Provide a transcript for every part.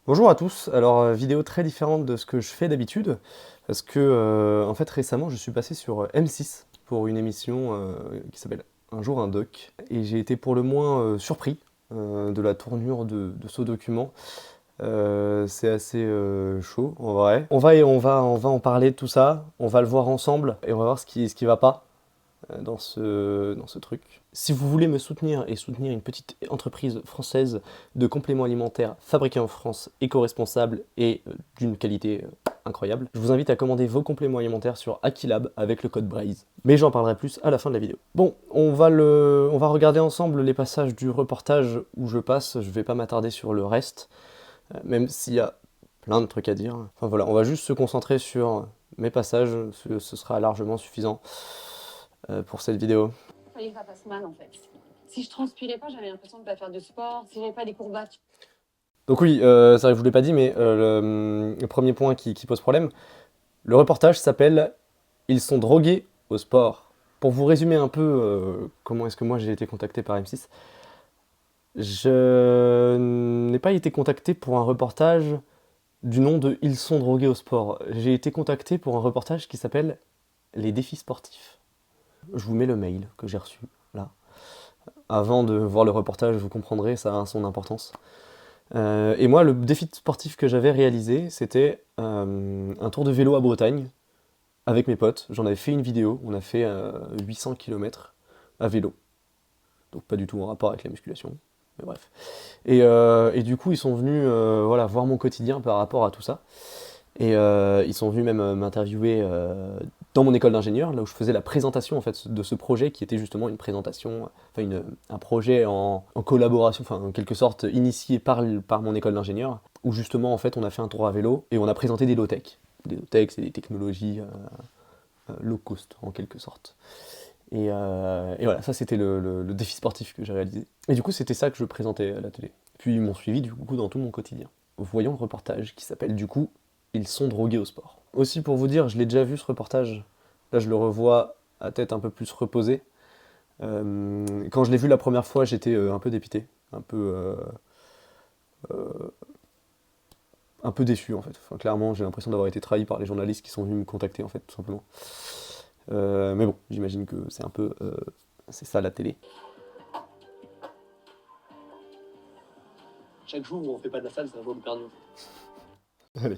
Bonjour à tous, alors vidéo très différente de ce que je fais d'habitude, parce que en fait récemment je suis passé sur M6 pour une émission qui s'appelle Un jour un doc, et j'ai été pour le moins surpris de la tournure de ce document. C'est assez chaud en vrai. On va en parler de tout ça, on va le voir ensemble, et on va voir ce qui va pas dans ce truc. Si vous voulez me soutenir et soutenir une petite entreprise française de compléments alimentaires fabriqués en France, éco-responsables et d'une qualité incroyable, je vous invite à commander vos compléments alimentaires sur Aquilab avec le code Braze. Mais j'en parlerai plus à la fin de la vidéo. Bon, on va regarder ensemble les passages du reportage où je passe, je vais pas m'attarder sur le reste, même s'il y a plein de trucs à dire. Enfin voilà, on va juste se concentrer sur mes passages, ce sera largement suffisant pour cette vidéo. Fallait que ça passe mal en fait. Si je transpirais pas, j'avais l'impression de pas faire de sport. Si j'avais pas des courbatures. Donc oui, ça je vous l'ai pas dit, mais le premier point qui pose problème, le reportage s'appelle «Ils sont drogués au sport». Pour vous résumer un peu comment est-ce que moi j'ai été contacté par M6, je n'ai pas été contacté pour un reportage du nom de «Ils sont drogués au sport». J'ai été contacté pour un reportage qui s'appelle «Les défis sportifs». Je vous mets le mail que j'ai reçu, là. Avant de voir le reportage, vous comprendrez, ça a son importance. Et moi, le défi sportif que j'avais réalisé, c'était un tour de vélo à Bretagne avec mes potes. J'en avais fait une vidéo, on a fait 800 km à vélo. Donc pas du tout en rapport avec la musculation, mais bref. Et du coup, ils sont venus voilà, voir mon quotidien par rapport à tout ça. Et ils sont venus même m'interviewer dans mon école d'ingénieur, là où je faisais la présentation en fait de ce projet qui était justement une présentation, enfin un projet en collaboration, enfin en quelque sorte initié par mon école d'ingénieur, où justement en fait on a fait un tour à vélo et on a présenté des low-tech. Des low-tech, c'est des technologies low cost en quelque sorte. Et voilà, ça c'était le défi sportif que j'ai réalisé. Et du coup c'était ça que je présentais à la télé. Puis ils m'ont suivi du coup dans tout mon quotidien. Voyons le reportage qui s'appelle du coup Ils sont drogués au sport. Aussi pour vous dire, je l'ai déjà vu ce reportage. Là je le revois à tête un peu plus reposée. Quand je l'ai vu la première fois, j'étais un peu dépité, un peu déçu en fait. Enfin, clairement, j'ai l'impression d'avoir été trahi par les journalistes qui sont venus me contacter en fait, tout simplement. Mais bon, j'imagine que c'est un peu, c'est ça la télé. Chaque jour où on fait pas de la salle, c'est un jour de perdu. Allez,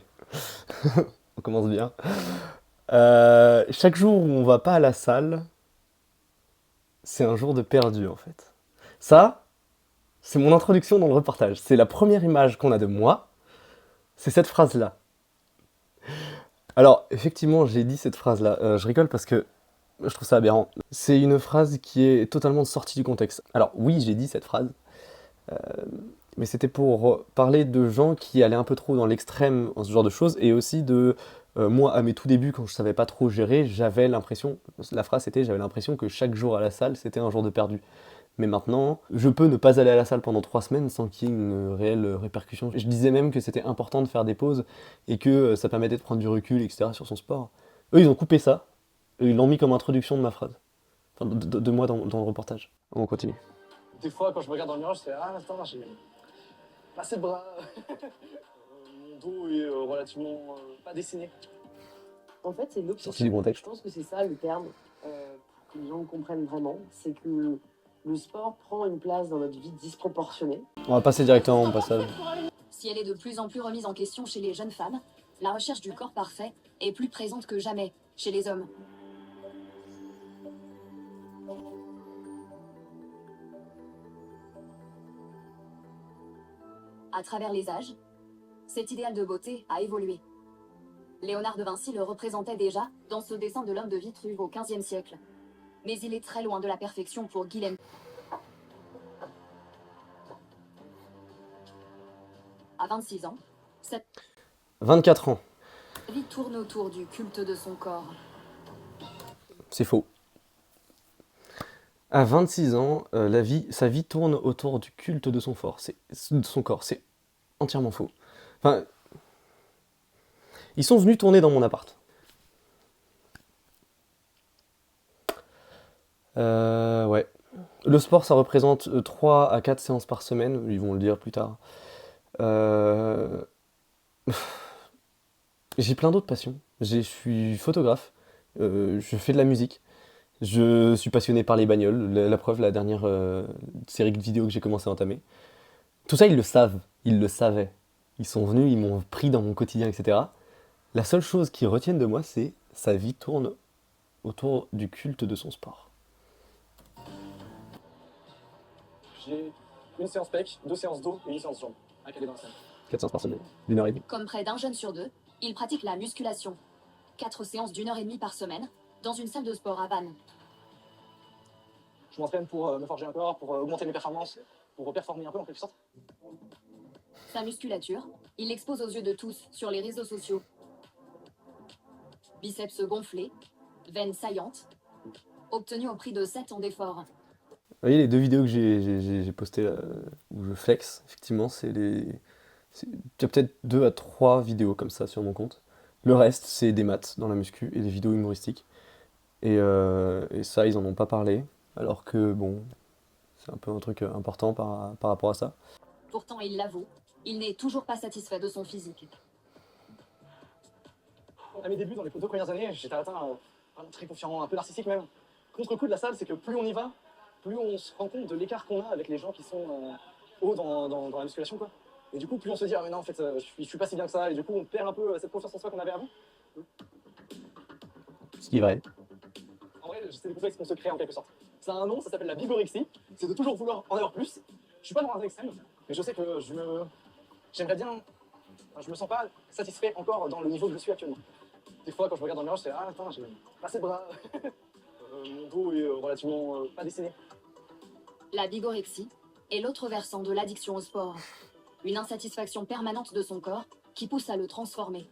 on commence bien. Chaque jour où on va pas à la salle, c'est un jour de perdu en fait. Ça, c'est mon introduction dans le reportage. C'est la première image qu'on a de moi, c'est cette phrase-là. Alors, effectivement, j'ai dit cette phrase-là. Je rigole parce que je trouve ça aberrant. C'est une phrase qui est totalement sortie du contexte. Alors, oui, j'ai dit cette phrase, mais c'était pour parler de gens qui allaient un peu trop dans l'extrême en ce genre de choses, et aussi de moi, à mes tout débuts, quand je savais pas trop gérer, j'avais l'impression, la phrase c'était, j'avais l'impression que chaque jour à la salle, c'était un jour de perdu. Mais maintenant, je peux ne pas aller à la salle pendant 3 semaines sans qu'il y ait une réelle répercussion. Je disais même que c'était important de faire des pauses et que ça permettait de prendre du recul, etc. sur son sport. Eux, ils ont coupé ça, et ils l'ont mis comme introduction de ma phrase. Enfin, de moi dans le reportage. On continue. Des fois, quand je me regarde dans le miroir, je fais ah, attends, j'ai pas assez de bras. Mon dos est relativement pas dessiné. En fait, c'est Sorti du l'obsession. Je contexte. pense que c'est ça le terme pour que les gens le comprennent vraiment. C'est que le sport prend une place dans notre vie disproportionnée. On va passer directement au passage. Si elle est de plus en plus remise en question chez les jeunes femmes, la recherche du corps parfait est plus présente que jamais chez les hommes. À travers les âges, cet idéal de beauté a évolué. Léonard de Vinci le représentait déjà dans ce dessin de l'homme de Vitruve au XVe siècle. Mais il est très loin de la perfection pour Guilhem. À 26 ans, cette 24 ans. vie tourne autour du culte de son corps. C'est faux. À 26 ans, sa vie tourne autour du culte de de son corps. C'est entièrement faux. Enfin, ils sont venus tourner dans mon appart. Ouais. Le sport, ça représente 3 à 4 séances par semaine, ils vont le dire plus tard. J'ai plein d'autres passions. Je suis photographe, je fais de la musique, je suis passionné par les bagnoles, la preuve, la dernière série de vidéos que j'ai commencé à entamer. Tout ça, ils le savent, ils le savaient. Ils sont venus, ils m'ont pris dans mon quotidien, etc. La seule chose qu'ils retiennent de moi, c'est sa vie tourne autour du culte de son sport. J'ai une séance pec, 2 séances dos et une séance jambes. À caler dans la salle. 4 séances par semaine, d'une heure et demie. Comme près d'un jeune sur deux, il pratique la musculation. 4 séances d'1 h 30 par semaine, dans une salle de sport à Vannes. Je m'entraîne pour me forger un corps, pour augmenter mes performances, pour performer un peu en quelque sorte. Sa musculature, il l'expose aux yeux de tous sur les réseaux sociaux. Biceps gonflés, veines saillantes, obtenus au prix de 7 ans d'efforts. Vous voyez les 2 vidéos que j'ai postées là, où je flex, effectivement, il y a peut-être 2 à 3 vidéos comme ça sur mon compte. Le reste, c'est des maths dans la muscu et des vidéos humoristiques. Et ça, ils en ont pas parlé, alors que bon, c'est un peu un truc important par rapport à ça. Pourtant, il l'avoue, il n'est toujours pas satisfait de son physique. À mes débuts, dans les 2 premières années, j'étais atteint vraiment très confiant, un peu narcissique même. Contre-coup de la salle, c'est que plus on y va, plus on se rend compte de l'écart qu'on a avec les gens qui sont hauts dans la musculation, quoi. Et du coup, plus on se dit, ah mais non, en fait, je suis pas si bien que ça, et du coup, on perd un peu cette confiance en soi qu'on avait avant. Ce qui est vrai. En vrai, c'est des complexes qu'on se crée en quelque sorte. Ça a un nom, ça s'appelle la bigorexie. C'est de toujours vouloir en avoir plus. Je suis pas dans un extrême, mais je sais que j'aimerais bien. Enfin, je me sens pas satisfait encore dans le niveau que je suis actuellement. Des fois, quand je regarde dans le miroir, je fais, ah attends, j'ai pas assez de bras. Mon dos est relativement pas dessiné. La bigorexie est l'autre versant de l'addiction au sport. Une insatisfaction permanente de son corps qui pousse à le transformer.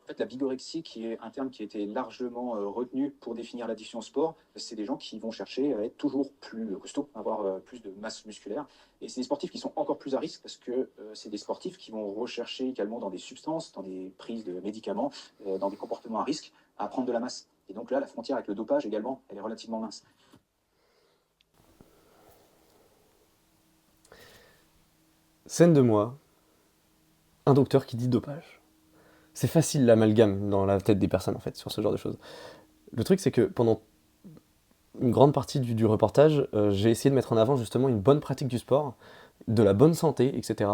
En fait, la bigorexie, qui est un terme qui a été largement retenu pour définir l'addiction au sport, c'est des gens qui vont chercher à être toujours plus costauds, avoir plus de masse musculaire. Et c'est des sportifs qui sont encore plus à risque parce que c'est des sportifs qui vont rechercher également dans des substances, dans des prises de médicaments, dans des comportements à risque, à prendre de la masse. Et donc là, la frontière avec le dopage également, elle est relativement mince. Scène de moi, un docteur qui dit dopage. C'est facile l'amalgame dans la tête des personnes en fait sur ce genre de choses. Le truc c'est que pendant une grande partie du reportage, j'ai essayé de mettre en avant justement une bonne pratique du sport, de la bonne santé, etc.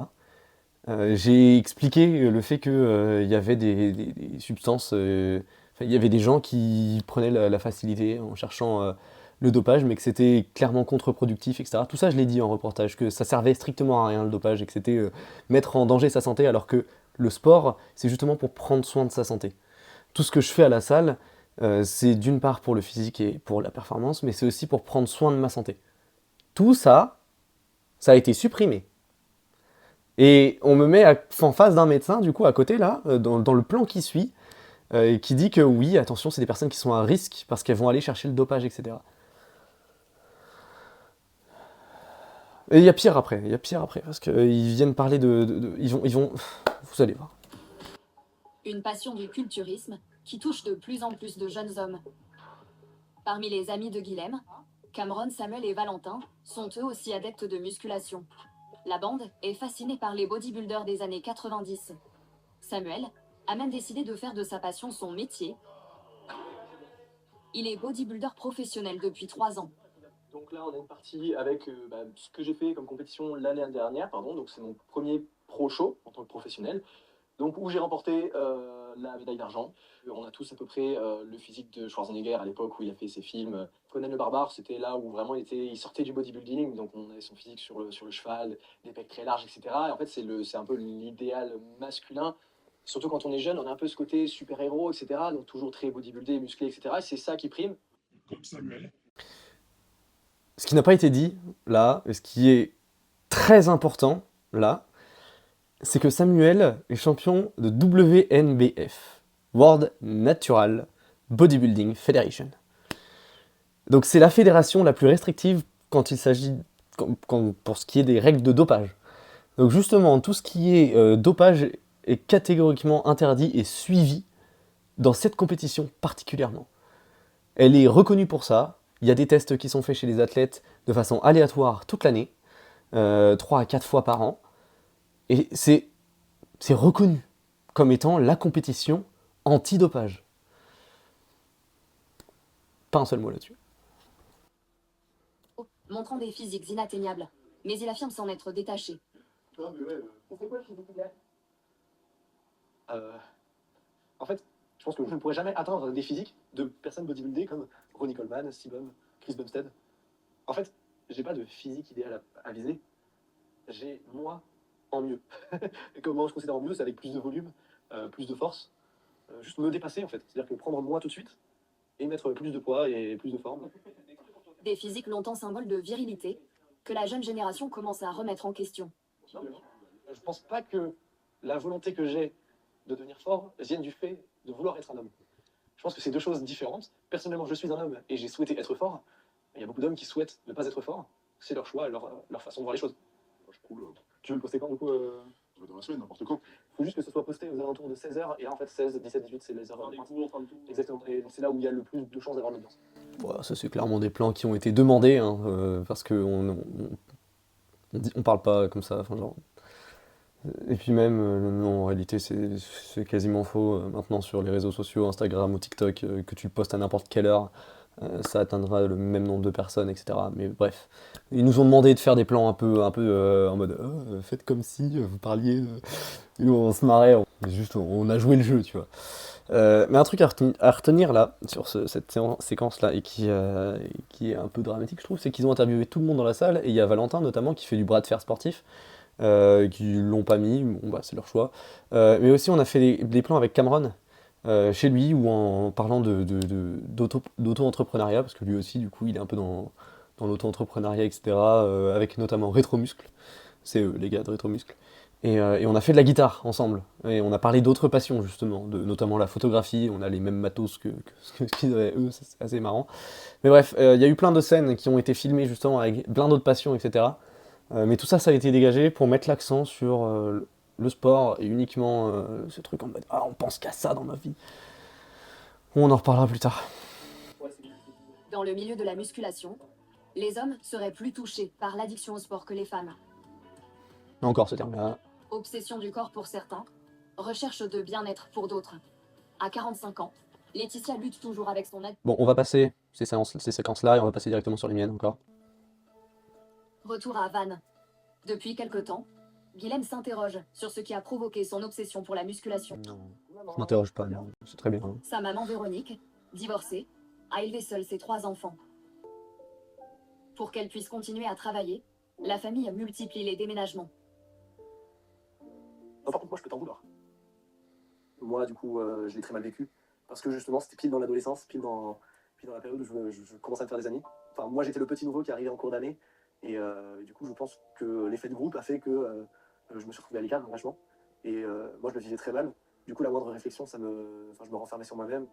J'ai expliqué le fait qu'il y avait des substances, il y avait des gens qui prenaient la facilité en cherchant le dopage, mais que c'était clairement contre-productif, etc. Tout ça, je l'ai dit en reportage, que ça servait strictement à rien le dopage et que c'était mettre en danger sa santé, alors que le sport, c'est justement pour prendre soin de sa santé. Tout ce que je fais à la salle, c'est d'une part pour le physique et pour la performance, mais c'est aussi pour prendre soin de ma santé. Tout ça, ça a été supprimé. Et on me met en face d'un médecin, du coup, à côté, là, dans le plan qui suit, qui dit que oui, attention, c'est des personnes qui sont à risque parce qu'elles vont aller chercher le dopage, etc. Et il y a pire après, parce qu'ils viennent parler ils vont... Vous allez voir. Une passion du culturisme qui touche de plus en plus de jeunes hommes. Parmi les amis de Guilhem, Cameron, Samuel et Valentin sont eux aussi adeptes de musculation. La bande est fascinée par les bodybuilders des années 90. Samuel a même décidé de faire de sa passion son métier. Il est bodybuilder professionnel depuis 3 ans. Donc là, on a une partie avec ce que j'ai fait comme compétition l'année dernière, donc c'est mon premier pro show en tant que professionnel, donc où j'ai remporté la médaille d'argent. On a tous à peu près le physique de Schwarzenegger à l'époque où il a fait ses films. Conan le Barbare, c'était là où vraiment il sortait du bodybuilding, donc on avait son physique sur le cheval, des pecs très larges, etc. Et en fait, c'est un peu l'idéal masculin. Surtout quand on est jeune, on a un peu ce côté super-héros, etc. Donc toujours très bodybuildé, musclé, etc. Et c'est ça qui prime. Comme Samuel. Ce qui n'a pas été dit, là, et ce qui est très important, là, c'est que Samuel est champion de WNBF, World Natural Bodybuilding Federation. Donc c'est la fédération la plus restrictive quand il s'agit, pour ce qui est des règles de dopage. Donc justement, tout ce qui est dopage est catégoriquement interdit et suivi dans cette compétition particulièrement. Elle est reconnue pour ça. Il y a des tests qui sont faits chez les athlètes de façon aléatoire toute l'année, 3 à 4 fois par an. Et c'est reconnu comme étant la compétition anti-dopage. Pas un seul mot là-dessus. Montrant des physiques inatteignables, mais il affirme s'en être détaché. C'est quoi le physique idéal En fait, je pense que je ne pourrais jamais atteindre des physiques de personnes bodybuildées comme Ronnie Coleman, Sibum, Chris Bumstead. En fait, j'ai pas de physique idéale à viser. J'ai moi en mieux. Et comment je considère en mieux, c'est avec plus de volume, plus de force. Juste me dépasser en fait. C'est-à-dire que prendre moi tout de suite et mettre plus de poids et plus de forme. Des physiques longtemps symboles de virilité, que la jeune génération commence à remettre en question. Je pense pas que la volonté que j'ai de devenir fort vienne du fait de vouloir être un homme. Je pense que c'est deux choses différentes. Personnellement, je suis un homme et j'ai souhaité être fort. Il y a beaucoup d'hommes qui souhaitent ne pas être forts. C'est leur choix, leur façon de voir les choses. Je cool. Tu veux le poster quand du coup Dans la semaine, n'importe quand. Faut juste que ce soit posté aux alentours de 16h. Et là, en fait, 16, 17, 18, c'est les heures. Exactement. Et c'est là où il y a le plus de chances d'avoir l'audience. Voilà, ça c'est clairement des plans qui ont été demandés, hein, parce qu'on on parle pas comme ça, enfin genre. Et puis même, non, en réalité c'est quasiment faux. Maintenant sur les réseaux sociaux, Instagram ou TikTok, que tu le postes à n'importe quelle heure, ça atteindra le même nombre de personnes, etc. Mais bref, ils nous ont demandé de faire des plans un peu en mode faites comme si vous parliez, et nous on se marrait, on a joué le jeu, tu vois. Mais un truc à retenir là, sur cette séquence là, et qui est un peu dramatique, je trouve, c'est qu'ils ont interviewé tout le monde dans la salle, et il y a Valentin notamment qui fait du bras de fer sportif, qui l'ont pas mis, bon bah c'est leur choix. Mais aussi on a fait des plans avec Cameron, chez lui, ou en parlant d'auto-entrepreneuriat, parce que lui aussi du coup il est un peu dans l'auto-entrepreneuriat, etc. Avec notamment Rétromuscle, c'est eux les gars de Rétromuscle. Et on a fait de la guitare ensemble, et on a parlé d'autres passions justement, notamment la photographie, on a les mêmes matos que ce qu'ils avaient eux, c'est assez marrant. Mais bref, il y a eu plein de scènes qui ont été filmées justement avec plein d'autres passions, etc. Mais tout ça, ça a été dégagé pour mettre l'accent sur le sport, et uniquement ce truc en mode « Ah, on pense qu'à ça dans ma vie ». On en reparlera plus tard. Dans le milieu de la musculation, les hommes seraient plus touchés par l'addiction au sport que les femmes. Encore ce terme-là. Obsession du corps pour certains, recherche de bien-être pour d'autres. À 45 ans, Laetitia lutte toujours avec son aide. Bon, on va passer ces séquences-là, et on va passer directement sur les miennes encore. Retour à Vannes. Depuis quelque temps, Guilhem s'interroge sur ce qui a provoqué son obsession pour la musculation. Non, je m'interroge pas, non, c'est très bien. Hein. Sa maman Véronique, divorcée, a élevé seule ses 3 enfants. Pour qu'elle puisse continuer à travailler, la famille multiplie les déménagements. Non, par contre, moi, je peux t'en vouloir. Moi, du coup, je l'ai très mal vécu. Parce que justement, c'était pile dans l'adolescence, pile dans la période où je commençais à me faire des amis. Enfin, moi, j'étais le petit nouveau qui arrivait en cours d'année. Et du coup, je pense que l'effet de groupe a fait que je me suis retrouvé à l'écart, vachement. Et moi, je le vivais très mal. Du coup, la moindre réflexion, je me renfermais sur moi-même.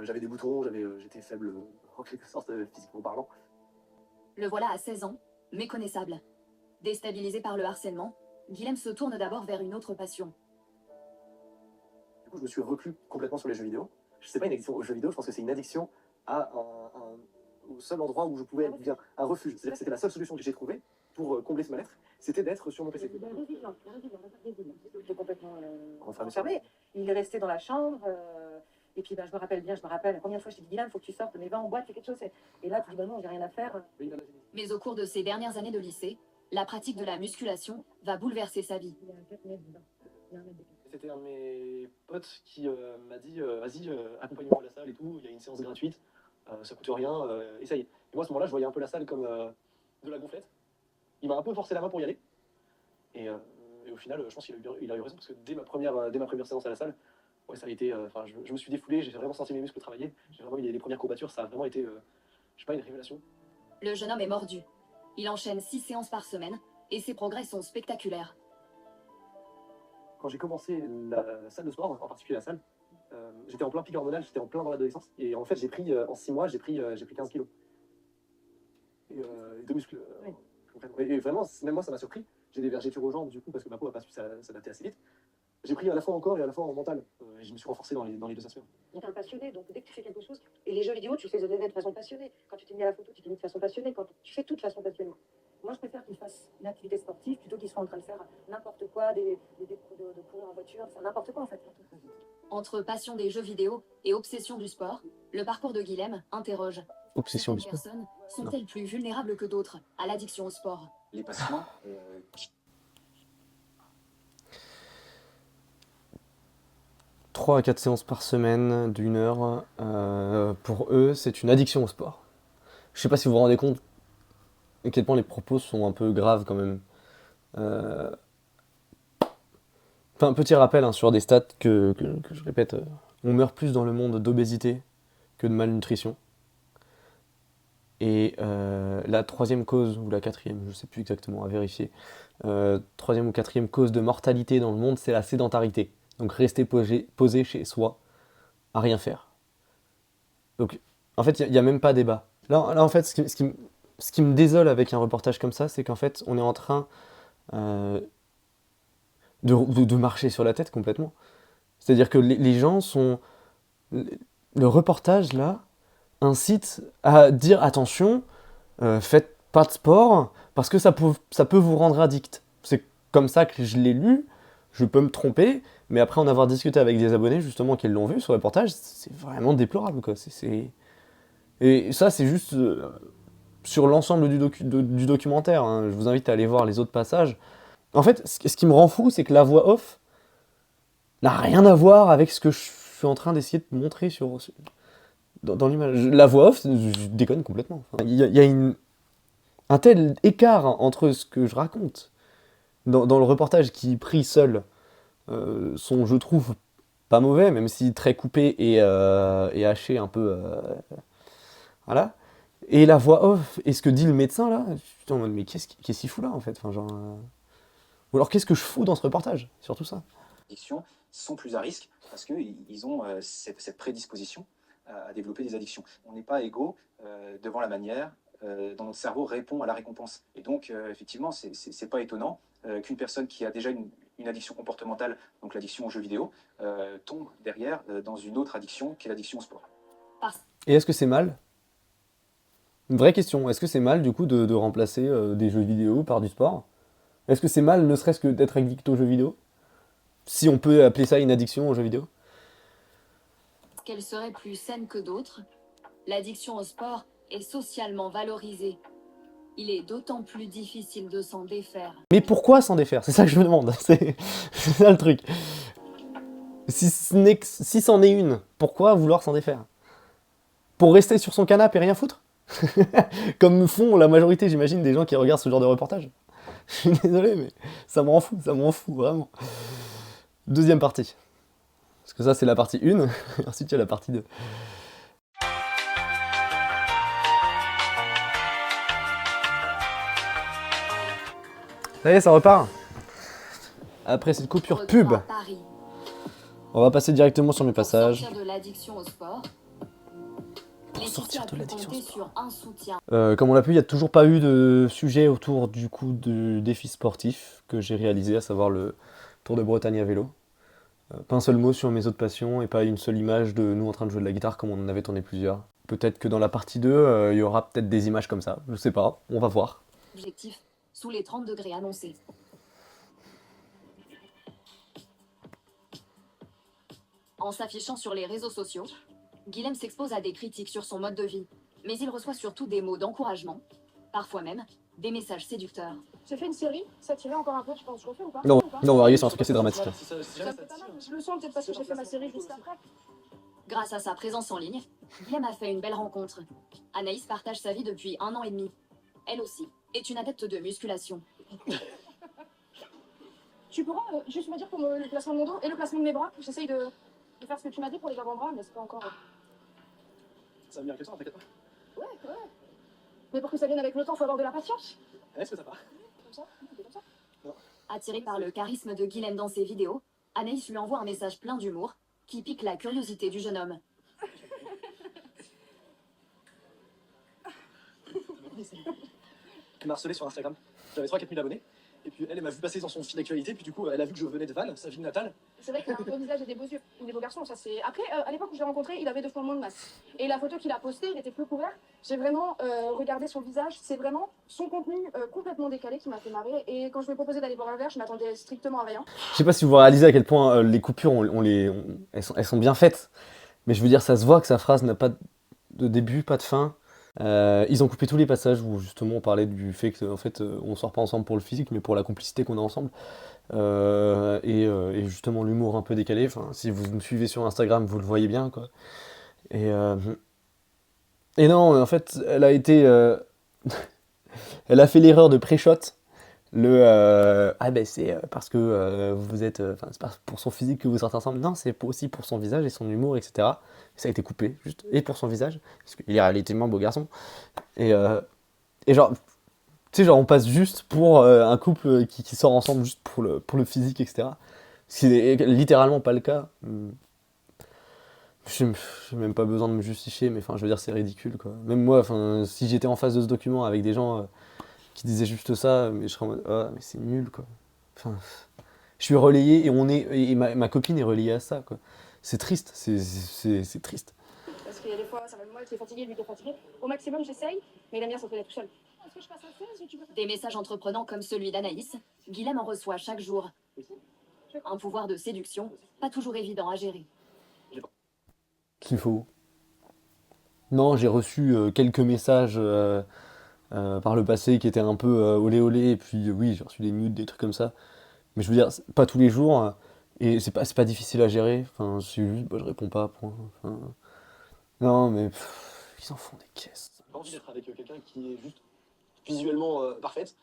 J'avais des boutons, j'étais faible, en quelque sorte, physiquement parlant. Le voilà à 16 ans, méconnaissable. Déstabilisé par le harcèlement, Guilhem se tourne d'abord vers une autre passion. Du coup, je me suis reclus complètement sur les jeux vidéo. Je sais pas une addiction aux jeux vidéo, je pense que c'est une addiction au seul endroit où je pouvais être bien, un refuge. C'est-à-dire que c'était la seule solution que j'ai trouvée pour combler ce mal-être, c'était d'être sur mon PC. J'étais complètement enfermé. Il est resté dans la chambre. Et puis je me rappelle, la première fois je t'ai dit Guilhem, il faut que tu sortes, mais va en boîte, fais quelque chose. Et là tu dis bah non, j'ai rien à faire. Mais au cours de ses dernières années de lycée, la pratique de la musculation va bouleverser sa vie. C'était un de mes potes qui m'a dit vas-y, accompagne-moi à la salle et tout, il y a une séance gratuite, ça coûte rien, essaye. Et moi à ce moment-là, je voyais un peu la salle comme de la gonflette. Il m'a un peu forcé la main pour y aller. Et au final, je pense qu'il a eu raison, parce que dès ma première séance à la salle, ouais, ça a été. Je me suis défoulé, j'ai vraiment senti mes muscles travailler. J'ai vraiment eu les premières courbatures, ça a vraiment été, je sais pas, une révélation. Le jeune homme est mordu. Il enchaîne 6 séances par semaine et ses progrès sont spectaculaires. Quand j'ai commencé la salle de sport, en particulier la salle, j'étais en plein pic hormonal, j'étais en plein dans l'adolescence. Et en fait, j'ai pris, en 6 mois, j'ai pris 15 kilos. Et de muscles. Et vraiment, même moi, ça m'a surpris. J'ai des vergetures aux jambes, du coup, parce que ma peau n'a pas su s'adapter assez vite. J'ai pris à la fois en corps et à la fois en mental. Et je me suis renforcé dans les deux aspects. Tu es un passionné, donc dès que tu fais quelque chose, et les jeux vidéo, tu fais de façon passionnée. Quand tu t'es mis à la photo, tu t'es mis de façon passionnée. Quand tu fais tout de façon passionnée. Moi, je préfère qu'ils fassent une activité sportive plutôt qu'ils soient en train de faire n'importe quoi, de courir en voiture, faire n'importe quoi en fait. Entre passion des jeux vidéo et obsession du sport, le parcours de Guilhem interroge. Obsession du Certaines sport. personnes sont-elles plus vulnérables que d'autres à l'addiction au sport? Les patients qui 3 à 4 séances par semaine d'une heure, pour eux, c'est une addiction au sport. Je sais pas si vous vous rendez compte à quel point les propos sont un peu graves quand même. Euh, Enfin, petit rappel hein, sur des stats que je répète. On meurt plus dans le monde d'obésité que de malnutrition. Et la troisième cause, ou la quatrième, je sais plus exactement, à vérifier, troisième ou quatrième cause de mortalité dans le monde, c'est la sédentarité. Donc rester posé chez soi, à rien faire. Donc, en fait, il n'y a même pas débat. Là, en fait, ce qui me désole avec un reportage comme ça, c'est qu'en fait, on est en train euh, de marcher sur la tête complètement. C'est-à-dire que les gens sont... Le reportage, là, incite à dire attention, faites pas de sport, parce que ça peut vous rendre addict. C'est comme ça que je l'ai lu, je peux me tromper, mais après en avoir discuté avec des abonnés justement qui l'ont vu sur le reportage, c'est vraiment déplorable, quoi. Et ça, c'est juste sur l'ensemble du documentaire, hein. Je vous invite à aller voir les autres passages. En fait, ce qui me rend fou, c'est que la voix off n'a rien à voir avec ce que je suis en train d'essayer de montrer dans l'image. La voix off, je déconne complètement. Enfin, il y a un tel écart entre ce que je raconte dans le reportage qui, pris seul, sont, je trouve, pas mauvais, même si très coupé et haché un peu. Voilà. Et la voix off, et ce que dit le médecin là, je suis en mode, mais qu'est-ce qu'il fout là en fait, enfin, genre, ou alors qu'est-ce que je fous dans ce reportage? Surtout ça. addictions sont plus à risque parce qu'ils ont cette prédisposition à développer des addictions. On n'est pas égaux devant la manière dont notre cerveau répond à la récompense. Et donc, effectivement, c'est pas étonnant qu'une personne qui a déjà une addiction comportementale, donc l'addiction aux jeux vidéo, tombe derrière dans une autre addiction qui est l'addiction au sport. Et est-ce que c'est mal? Une vraie question, est-ce que c'est mal du coup de remplacer des jeux vidéo par du sport? Est-ce que c'est mal ne serait-ce que d'être addict aux jeux vidéo? Si on peut appeler ça une addiction aux jeux vidéo? Qu'elle serait plus saine que d'autres, l'addiction au sport est socialement valorisée. Il est d'autant plus difficile de s'en défaire. Mais pourquoi s'en défaire? C'est ça que je me demande, c'est ça le truc. Si c'en est une, pourquoi vouloir s'en défaire? Pour rester sur son canapé et rien foutre? Comme font la majorité, j'imagine, des gens qui regardent ce genre de reportage. Je suis désolé, mais ça m'en fout, vraiment. Deuxième partie. Parce que ça, c'est la partie 1, ensuite il y a la partie 2. Ça y est, ça repart. Après cette coupure pub, Retour à Paris. on va passer directement sur mes Pour passages. sortir de l'addiction au sport, Laetitia a pu compter sur un soutien. Comme on l'a vu, il n'y a toujours pas eu de sujet autour du coup du défi sportif que j'ai réalisé, à savoir le Tour de Bretagne à vélo. Pas un seul mot sur mes autres passions et pas une seule image de nous en train de jouer de la guitare comme on en avait tourné plusieurs. Peut-être que dans la partie 2, il y aura peut-être des images comme ça, je sais pas, on va voir. Objectif, sous les 30 degrés annoncés. En s'affichant sur les réseaux sociaux, Guilhem s'expose à des critiques sur son mode de vie, mais il reçoit surtout des mots d'encouragement, parfois même des messages séducteurs. J'ai fait une série, ça tirait encore un peu, tu penses que je refais ou pas? Non, Ou pas non, on va arriver sur un truc assez dramatique. Hein. Si jamais Ça me ça fait pas tire. mal, je le sens peut-être parce que j'ai fait ma série juste après. Grâce à sa présence en ligne, Guilhem a fait une belle rencontre. Anaïs partage sa vie depuis 1 an et demi. Elle aussi est une adepte de musculation. Tu pourras juste me dire pour le placement de mon dos et le placement de mes bras? J'essaye de faire ce que tu m'as dit pour les avant-bras, mais c'est pas encore... Ça va venir avec le temps, t'inquiète pas. Ouais. Mais pour que ça vienne avec le temps, faut avoir de la patience. Est-ce que ça va? Comme ça, comme ça. Attirée par le charisme de Guilhem dans ses vidéos, Anaïs lui envoie un message plein d'humour qui pique la curiosité du jeune homme. Il m'a harcelé sur Instagram. J'avais 3-4 000 abonnés. Et puis elle m'a vu passer dans son fil d'actualité, puis du coup, elle a vu que je venais de Vannes, sa ville natale. C'est vrai qu'il a un beau visage et des beaux yeux. Des beaux garçons, ça c'est. Après, à l'époque où je l'ai rencontré, il avait 2 fois moins de masse. Et la photo qu'il a postée, il était plus couvert. J'ai vraiment regardé son visage. C'est vraiment son contenu complètement décalé qui m'a fait marrer. Et quand je lui ai proposé d'aller boire un verre, je m'attendais strictement à rien. Je sais pas si vous réalisez à quel point les coupures, elles sont bien faites. Mais je veux dire, ça se voit que sa phrase n'a pas de début, pas de fin. Ils ont coupé tous les passages où justement on parlait du fait que en fait on sort pas ensemble pour le physique mais pour la complicité qu'on a ensemble. Et justement l'humour un peu décalé. Enfin, si vous me suivez sur Instagram, vous le voyez bien quoi. Et non, en fait, elle a été, elle a fait l'erreur de pré-shot. Ah ben c'est parce que vous êtes, enfin c'est pas pour son physique que vous sortez ensemble. Non, c'est aussi pour son visage et son humour, etc. Ça a été coupé juste et pour son visage parce qu'il est réellement beau garçon. Et genre, tu sais, genre on passe juste pour un couple qui sort ensemble juste pour le physique, etc. Ce qui n'est littéralement pas le cas. J'ai même pas besoin de me justifier, mais enfin je veux dire c'est ridicule quoi. Même moi, enfin si j'étais en face de ce document avec des gens qui disaient juste ça, mais je serais en mode ah mais c'est nul quoi. Enfin, je suis relayé et ma copine est relayée à ça quoi. C'est triste, c'est triste. Parce qu'il y a des fois, ça va moi qui est fatigué, lui qui est fatigué. Au maximum, j'essaye, mais il aime bien s'entraîner tout seul. Est-ce que je passe à 16 ou tu peux... Des messages entreprenants comme celui d'Anaïs, Guilhem en reçoit chaque jour. Un pouvoir de séduction, pas toujours évident à gérer. C'est faux. Non, j'ai reçu quelques messages par le passé qui étaient un peu olé olé, et puis oui, j'ai reçu des nudes, des trucs comme ça. Mais je veux dire, c'est pas tous les jours, et c'est pas difficile à gérer. Enfin, c'est juste, bah, je réponds pas, point. Enfin, non, mais ils en font des caisses. J'ai pas envie d'être avec quelqu'un qui est juste visuellement parfaite,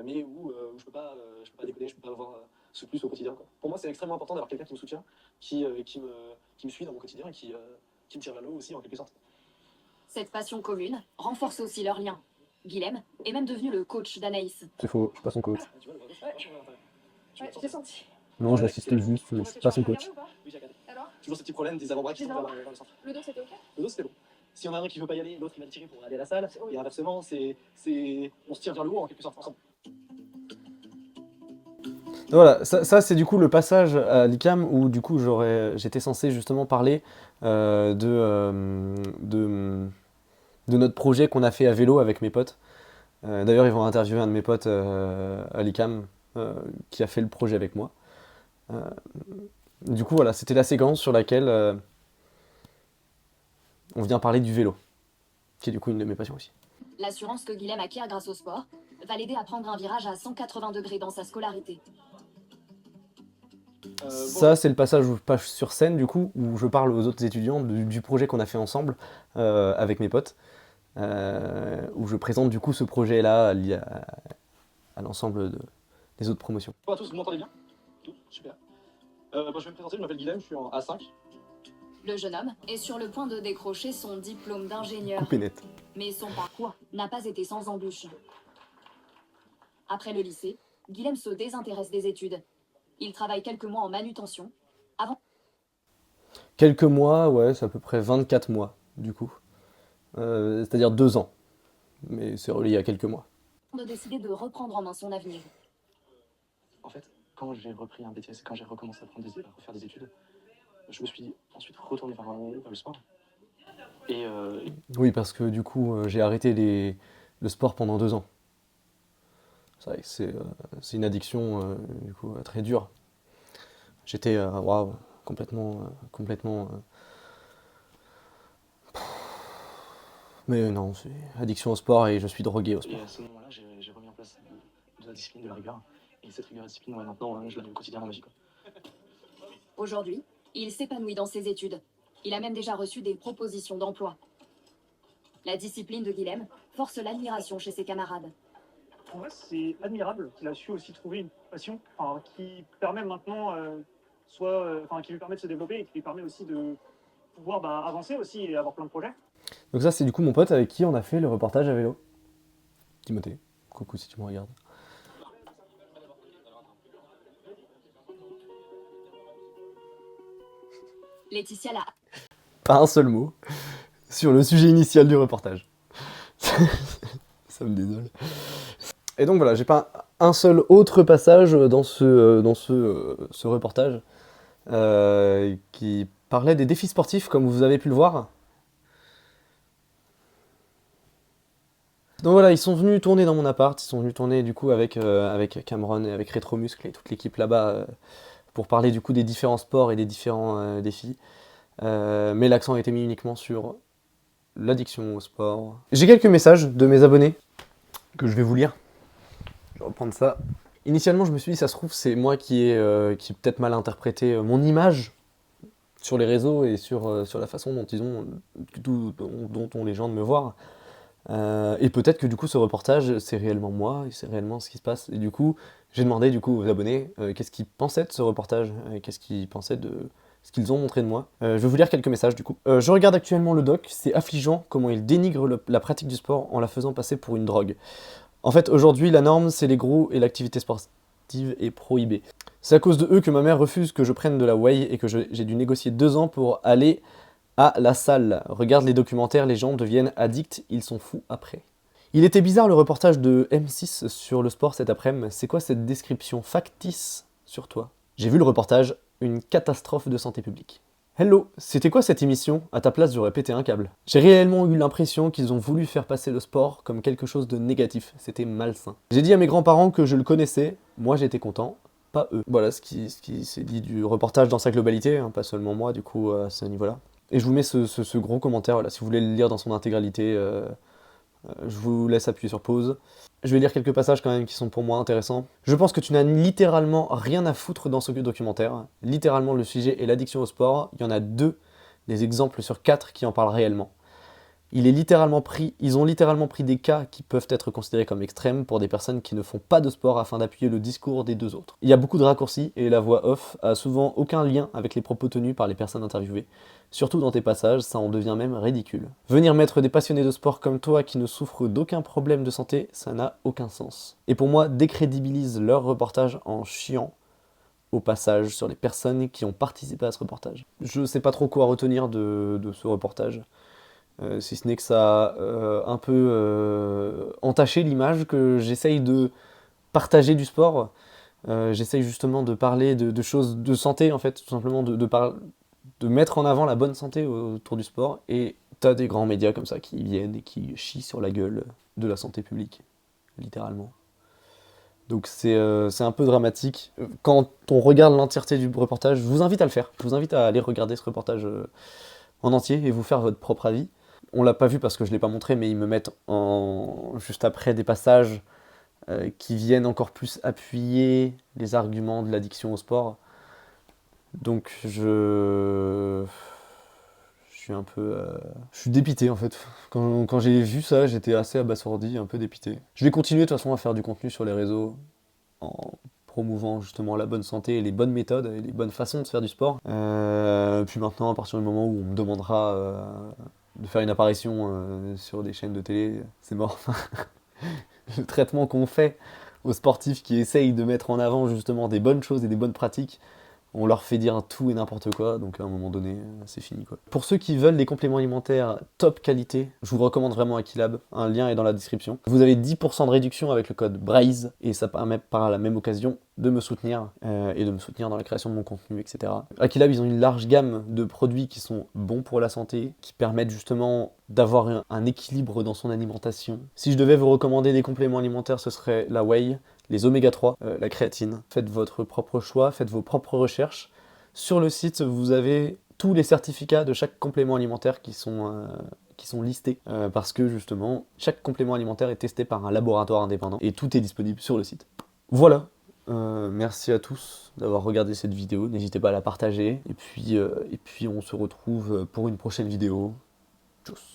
mais où je peux pas déconner, je peux pas avoir ce plus au quotidien, quoi. Pour moi, c'est extrêmement important d'avoir quelqu'un qui me soutient, qui me suit dans mon quotidien et qui me tire vers le haut aussi, en quelque sorte. Cette passion commune renforce aussi leur lien. Guilhem est même devenu le coach d'Anaïs. C'est faux, je suis pas son coach. Tu vois, le vrai, Ouais, je t'ai senti. Non, je l'assiste juste, mais je suis pas son coach. Oui, j'ai regardé. Alors, Toujours ces petits problèmes des avant-bras qui sont vers le centre. le dos c'était ok? Le dos, c'était bon. Si on a un qui veut pas y aller, l'autre il va le tirer pour aller à la salle, et inversement, on se tire vers le haut en quelque sorte ensemble. Voilà, ça c'est du coup le passage à l'ICAM où du coup j'étais censé justement parler de notre projet qu'on a fait à vélo avec mes potes. D'ailleurs ils vont interviewer un de mes potes à l'ICAM qui a fait le projet avec moi. Du coup voilà, c'était la séquence sur laquelle on vient parler du vélo, qui est du coup une de mes passions aussi. L'assurance que Guilhem acquiert grâce au sport va l'aider à prendre un virage à 180 degrés dans sa scolarité. Ça, c'est le passage où je passe sur scène, du coup, où je parle aux autres étudiants du projet qu'on a fait ensemble avec mes potes, où je présente du coup ce projet-là à l'ensemble des autres promotions. Bonjour à tous, vous m'entendez bien? Tout, super. Je vais me présenter, je m'appelle Guilhem, je suis en A5. Le jeune homme est sur le point de décrocher son diplôme d'ingénieur. Coupé net. Mais son parcours n'a pas été sans embûches. Après le lycée, Guilhem se désintéresse des études. Il travaille quelques mois en manutention, avant Quelques mois, ouais, c'est à peu près 24 mois, du coup. C'est-à-dire 2 ans. Mais c'est relié à quelques mois. de décider de reprendre en main son avenir. En fait, quand j'ai repris un BTS, quand j'ai recommencé à refaire des études, je me suis ensuite retourné vers le sport. Oui, parce que du coup, j'ai arrêté le sport pendant 2 ans. C'est vrai que c'est une addiction du coup très dure. J'étais waouh, complètement. Mais non, c'est addiction au sport et je suis drogué au sport. Et à ce moment-là, j'ai remis en place de la discipline, de la rigueur. Et cette rigueur et discipline, ouais, maintenant, je la mets au quotidien dans ma vie, quoi. Aujourd'hui, il s'épanouit dans ses études. Il a même déjà reçu des propositions d'emploi. La discipline de Guilhem force l'admiration chez ses camarades. Pour moi, c'est admirable qu'il a su aussi trouver une passion qui permet maintenant, qui lui permet de se développer et qui lui permet aussi de pouvoir avancer aussi et avoir plein de projets. Donc ça, c'est du coup mon pote avec qui on a fait le reportage à vélo. Timothée, coucou si tu me regardes. Laetitia l'a... Pas un seul mot sur le sujet initial du reportage. Ça me désole. Et donc voilà, j'ai pas un seul autre passage dans ce reportage qui parlait des défis sportifs, comme vous avez pu le voir. Donc voilà, ils sont venus tourner dans mon appart, ils sont venus tourner du coup avec Cameron et avec Rétromuscle et toute l'équipe là-bas pour parler du coup des différents sports et des différents défis. Mais l'accent a été mis uniquement sur l'addiction au sport. J'ai quelques messages de mes abonnés que je vais vous lire. Je vais reprendre ça. Initialement, je me suis dit, ça se trouve, c'est moi qui ai peut-être mal interprété mon image sur les réseaux et sur la façon dont ont les gens de me voir. Et peut-être que du coup, ce reportage, c'est réellement moi, et c'est réellement ce qui se passe. Et du coup, j'ai demandé du coup aux abonnés qu'est-ce qu'ils pensaient de ce reportage, qu'est-ce qu'ils pensaient de ce qu'ils ont montré de moi. Je vais vous lire quelques messages du coup. Je regarde actuellement le doc, c'est affligeant comment il dénigre la pratique du sport en la faisant passer pour une drogue. En fait, aujourd'hui, la norme, c'est les gros et l'activité sportive est prohibée. C'est à cause de eux que ma mère refuse que je prenne de la whey et que j'ai dû négocier 2 ans pour aller à la salle. Regarde les documentaires, les gens deviennent addicts, ils sont fous après. Il était bizarre le reportage de M6 sur le sport cet après-midi. C'est quoi cette description factice sur toi? J'ai vu le reportage, une catastrophe de santé publique. Hello, c'était quoi cette émission? À ta place, j'aurais pété un câble. J'ai réellement eu l'impression qu'ils ont voulu faire passer le sport comme quelque chose de négatif. C'était malsain. J'ai dit à mes grands-parents que je le connaissais, moi j'étais content, pas eux. Voilà ce qui s'est dit du reportage dans sa globalité, hein, pas seulement moi du coup à ce niveau-là. Et je vous mets ce gros commentaire là, si vous voulez le lire dans son intégralité, je vous laisse appuyer sur pause. Je vais lire quelques passages quand même qui sont pour moi intéressants. Je pense que tu n'as littéralement rien à foutre dans ce documentaire. Littéralement, le sujet est l'addiction au sport. Il y en a 2 des exemples sur 4 qui en parlent réellement. Ils ont littéralement pris des cas qui peuvent être considérés comme extrêmes pour des personnes qui ne font pas de sport afin d'appuyer le discours des 2 autres. Il y a beaucoup de raccourcis et la voix off a souvent aucun lien avec les propos tenus par les personnes interviewées. Surtout dans tes passages, ça en devient même ridicule. Venir mettre des passionnés de sport comme toi qui ne souffrent d'aucun problème de santé, ça n'a aucun sens. Et pour moi, décrédibilise leur reportage en chiant au passage sur les personnes qui ont participé à ce reportage. Je sais pas trop quoi retenir de ce reportage. Si ce n'est que ça a un peu entaché l'image que j'essaye de partager du sport. J'essaye justement de parler de choses de santé, en fait, tout simplement de mettre en avant la bonne santé autour du sport. Et t'as des grands médias comme ça qui viennent et qui chient sur la gueule de la santé publique, littéralement. Donc c'est un peu dramatique. Quand on regarde l'entièreté du reportage, je vous invite à le faire. Je vous invite à aller regarder ce reportage en entier et vous faire votre propre avis. On l'a pas vu parce que je l'ai pas montré, mais ils me mettent juste après des passages qui viennent encore plus appuyer les arguments de l'addiction au sport. Donc je suis un peu... Je suis dépité en fait. Quand j'ai vu ça, j'étais assez abasourdi, un peu dépité. Je vais continuer de toute façon à faire du contenu sur les réseaux en promouvant justement la bonne santé et les bonnes méthodes et les bonnes façons de faire du sport. Puis maintenant, à partir du moment où on me demandera de faire une apparition sur des chaînes de télé, c'est mort. Le traitement qu'on fait aux sportifs qui essayent de mettre en avant justement des bonnes choses et des bonnes pratiques, on leur fait dire tout et n'importe quoi, donc à un moment donné, c'est fini quoi. Pour ceux qui veulent des compléments alimentaires top qualité, je vous recommande vraiment Aquilab, un lien est dans la description. Vous avez 10% de réduction avec le code BRAISE, et ça permet par la même occasion de me soutenir, et de me soutenir dans la création de mon contenu, etc. Aquilab, ils ont une large gamme de produits qui sont bons pour la santé, qui permettent justement d'avoir un équilibre dans son alimentation. Si je devais vous recommander des compléments alimentaires, ce serait la whey, les oméga 3, la créatine. Faites votre propre choix, faites vos propres recherches. Sur le site, vous avez tous les certificats de chaque complément alimentaire qui sont listés. Parce que justement, chaque complément alimentaire est testé par un laboratoire indépendant et tout est disponible sur le site. Voilà. Merci à tous d'avoir regardé cette vidéo. N'hésitez pas à la partager. Et puis on se retrouve pour une prochaine vidéo. Tchuss.